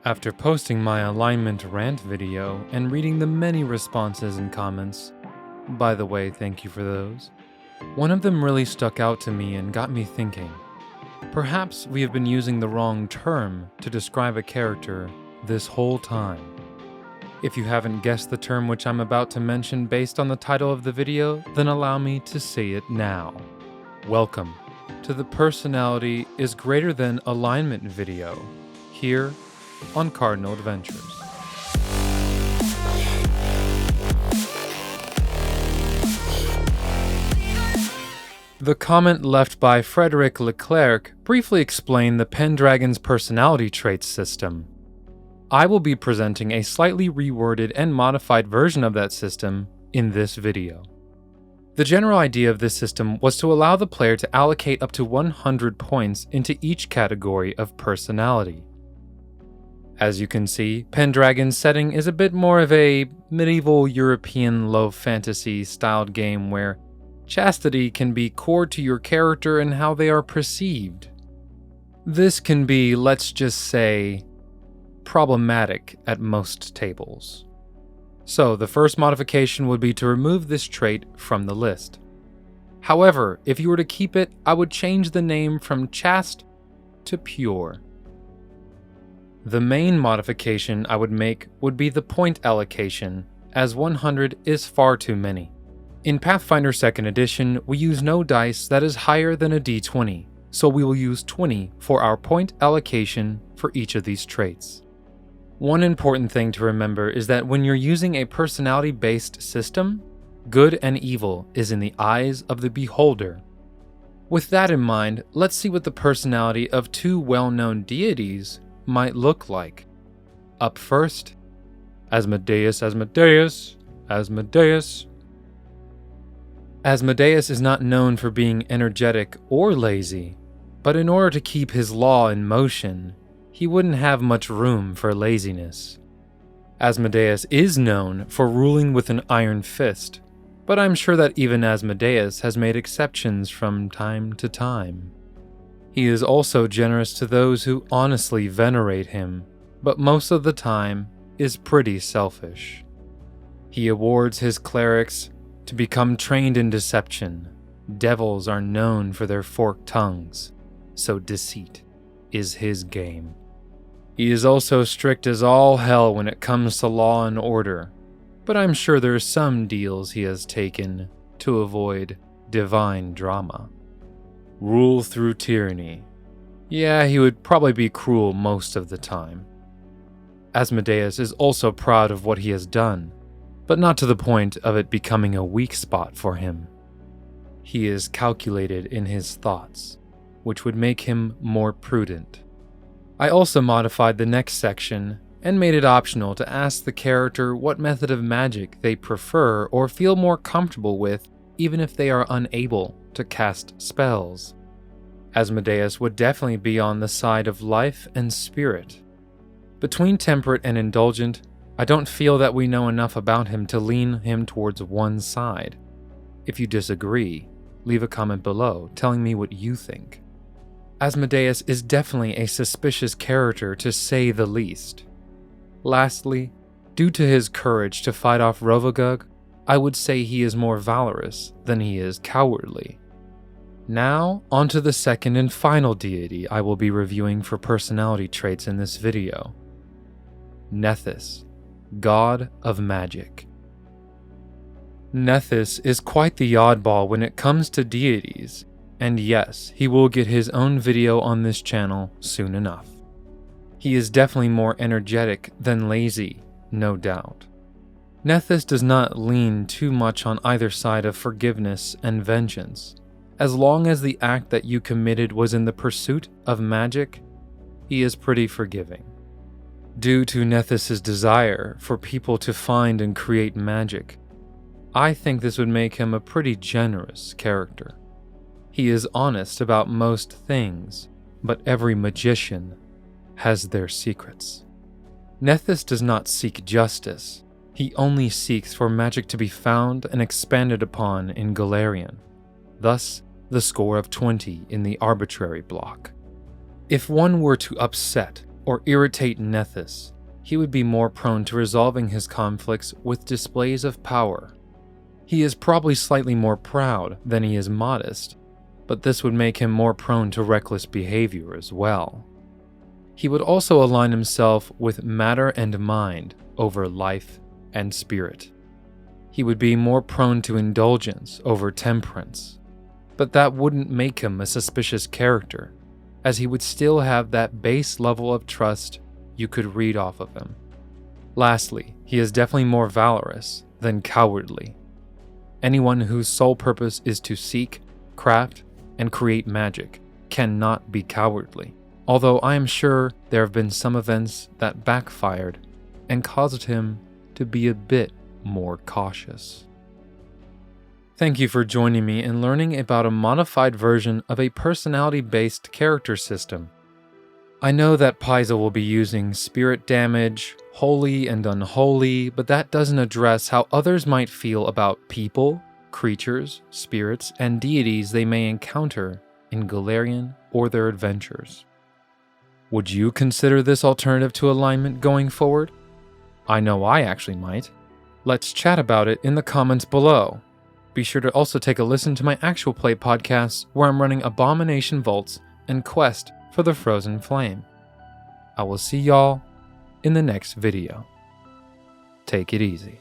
After posting my alignment rant video and reading the many responses and comments, by the way, thank you for those, one of them really stuck out to me and got me thinking. Perhaps we have been using the wrong term to describe a character this whole time. If you haven't guessed the term which I'm about to mention based on the title of the video, then allow me to say it now. Welcome to the Personality is Greater Than Alignment video, here on Cardinal Adventures. The comment left by Frederick Leclerc briefly explained the Pendragon's personality traits system. I will be presenting a slightly reworded and modified version of that system in this video. The general idea of this system was to allow the player to allocate up to 100 points into each category of personality. As you can see, Pendragon's setting is a bit more of a medieval European low fantasy styled game where chastity can be core to your character and how they are perceived. This can be, let's just say, problematic at most tables. So the first modification would be to remove this trait from the list. However, if you were to keep it, I would change the name from chaste to pure. The main modification I would make would be the point allocation, as 100 is far too many. In Pathfinder 2nd Edition, we use no dice that is higher than a d20, so we will use 20 for our point allocation for each of these traits. One important thing to remember is that when you're using a personality-based system, good and evil is in the eyes of the beholder. With that in mind, let's see what the personality of two well-known deities might look like. Up first, Asmodeus. Asmodeus is not known for being energetic or lazy, but in order to keep his law in motion, he wouldn't have much room for laziness. Asmodeus is known for ruling with an iron fist, but I'm sure that even Asmodeus has made exceptions from time to time. He is also generous to those who honestly venerate him, but most of the time is pretty selfish. He awards his clerics to become trained in deception. Devils are known for their forked tongues, so deceit is his game. He is also strict as all hell when it comes to law and order, but I'm sure there are some deals he has taken to avoid divine drama. Rule through tyranny. Yeah, he would probably be cruel most of the time. Asmodeus is also proud of what he has done, but not to the point of it becoming a weak spot for him. He is calculated in his thoughts, which would make him more prudent. I also modified the next section and made it optional to ask the character what method of magic they prefer or feel more comfortable with, even if they are unable to cast spells. Asmodeus would definitely be on the side of life and spirit. Between temperate and indulgent, I don't feel that we know enough about him to lean him towards one side. If you disagree, leave a comment below telling me what you think. Asmodeus is definitely a suspicious character to say the least. Lastly, due to his courage to fight off Rovagug, I would say he is more valorous than he is cowardly. Now, onto the second and final deity I will be reviewing for personality traits in this video. Nethys, God of Magic. Nethys is quite the oddball when it comes to deities, and yes, he will get his own video on this channel soon enough. He is definitely more energetic than lazy, no doubt. Nethys does not lean too much on either side of forgiveness and vengeance. As long as the act that you committed was in the pursuit of magic, he is pretty forgiving. Due to Nethys' desire for people to find and create magic, I think this would make him a pretty generous character. He is honest about most things, but every magician has their secrets. Nethys does not seek justice. He only seeks for magic to be found and expanded upon in Golarion. Thus, the score of 20 in the arbitrary block. If one were to upset or irritate Nethys, he would be more prone to resolving his conflicts with displays of power. He is probably slightly more proud than he is modest, but this would make him more prone to reckless behavior as well. He would also align himself with matter and mind over life and spirit. He would be more prone to indulgence over temperance, but that wouldn't make him a suspicious character, as he would still have that base level of trust you could read off of him. Lastly, he is definitely more valorous than cowardly. Anyone whose sole purpose is to seek, craft, and create magic cannot be cowardly, although I am sure there have been some events that backfired and caused him to be a bit more cautious. Thank you for joining me in learning about a modified version of a personality-based character system. I know that Paizo will be using spirit damage, holy and unholy, but that doesn't address how others might feel about people, creatures, spirits, and deities they may encounter in Golarion or their adventures. Would you consider this alternative to alignment going forward? I know I actually might. Let's chat about it in the comments below. Be sure to also take a listen to my actual play podcasts where I'm running Abomination Vaults and Quest for the Frozen Flame. I will see y'all in the next video. Take it easy.